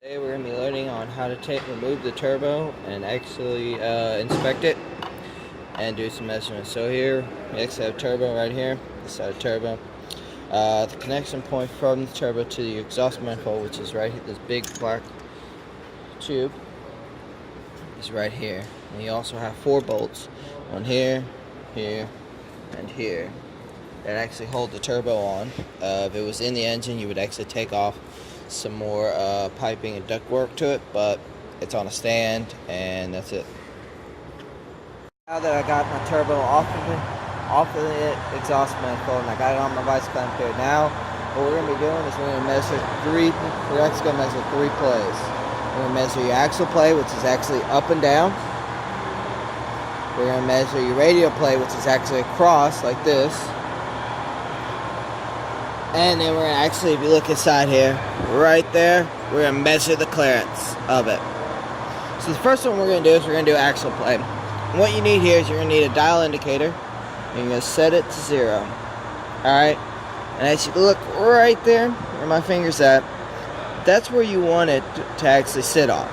Today we're going to be learning on how to remove the turbo and actually inspect it and do some measurements. So here we actually have turbo right here, this side of turbo. The connection point from the turbo to the exhaust manifold, which is right here, this big black tube, is right here. And you also have 4 bolts, one here, here, and here, that actually hold the turbo on. If it was in the engine, you would actually take off some more piping and duct work to it, but it's on a stand, and that's it. Now that I got my turbo off of the exhaust manifold and I got it on my vice clamp here, now what we're going to be doing is we're actually going to measure 3 plays. We're going to measure your axle play, which is actually up and down. We're going to measure your radial play, which is actually across like this. And then we're going to actually, if you look inside here, right there, we're going to measure the clearance of it. So the first one we're going to do is we're going to do axle play. And what you need here is you're going to need a dial indicator. And you're going to set it to 0. Alright? And as you look right there, where my finger's at, that's where you want it to actually sit on.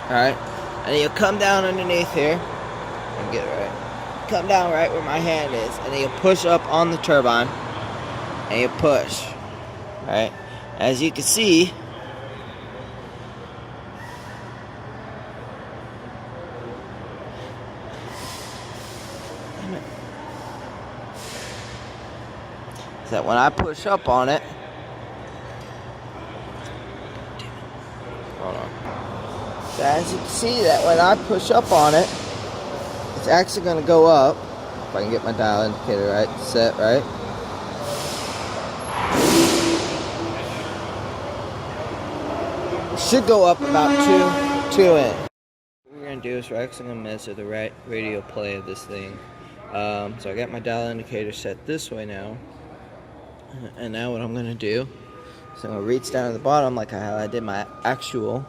Alright? And then you'll come down underneath here. And get it right. Come down right where my hand is. And then you'll push up on the turbine. And you push, right? As you can see, that when I push up on it, hold on. So as you can see, that when I push up on it, it's actually going to go up. If I can get my dial indicator right, set right. Should go up about 2 in. What we're going to do is we're actually going to measure the radial play of this thing. So I got my dial indicator set this way now. And now what I'm going to do is I'm going to reach down to the bottom like how I did my actual.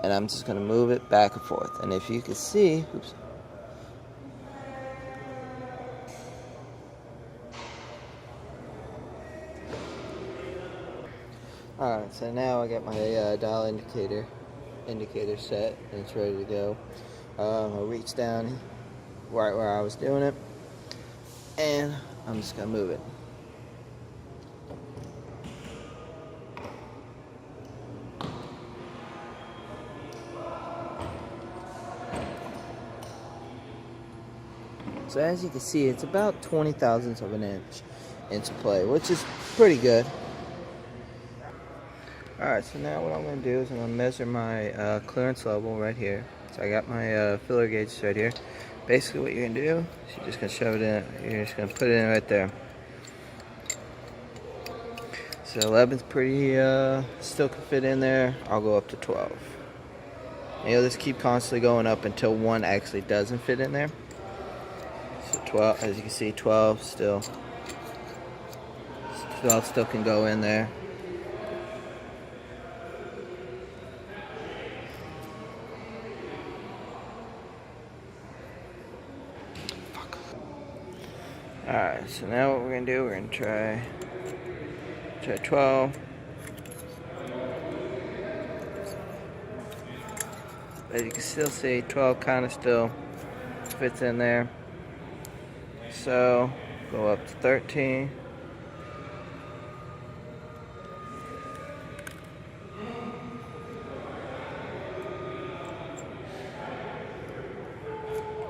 And I'm just going to move it back and forth. And if you can see, oops. Alright, so now I got my dial indicator set and it's ready to go. I'll reach down right where I was doing it and I'm just going to move it. So as you can see, it's about 20 thousandths of an inch into play, which is pretty good. Alright, so now what I'm going to do is I'm going to measure my clearance level right here. So I got my filler gauge right here. Basically what you're going to do is you're just going to shove it in. You're just going to put it in right there. So 11's pretty, still can fit in there. I'll go up to 12. And you'll just keep constantly going up until 1 actually doesn't fit in there. So 12, as you can see, 12 still can go in there. Alright, so now what we're going to do, we're going to try 12. As you can still see, 12 kind of still fits in there. So, go up to 13.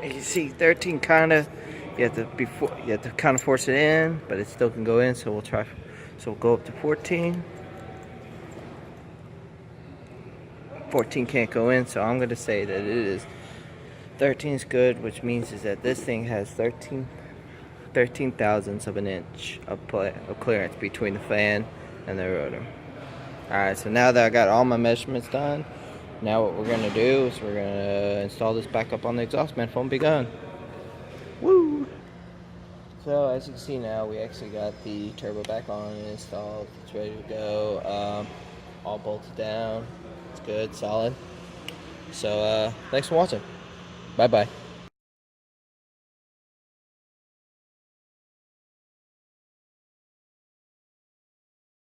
As you see, 13 kind of, you have to kind of force it in, but it still can go in. So we'll go up to 14. 14 can't go in, so I'm going to say that it is 13 is good, which means is that this thing has 13 thousandths of an inch of clearance between the fan and the rotor. Alright, so now that I got all my measurements done, now what we're going to do is we're going to install this back up on the exhaust manifold and be gone. Woo! So as you can see now, we actually got the turbo back on and installed. It's ready to go. All bolted down. It's good, solid. So thanks for watching. Bye bye.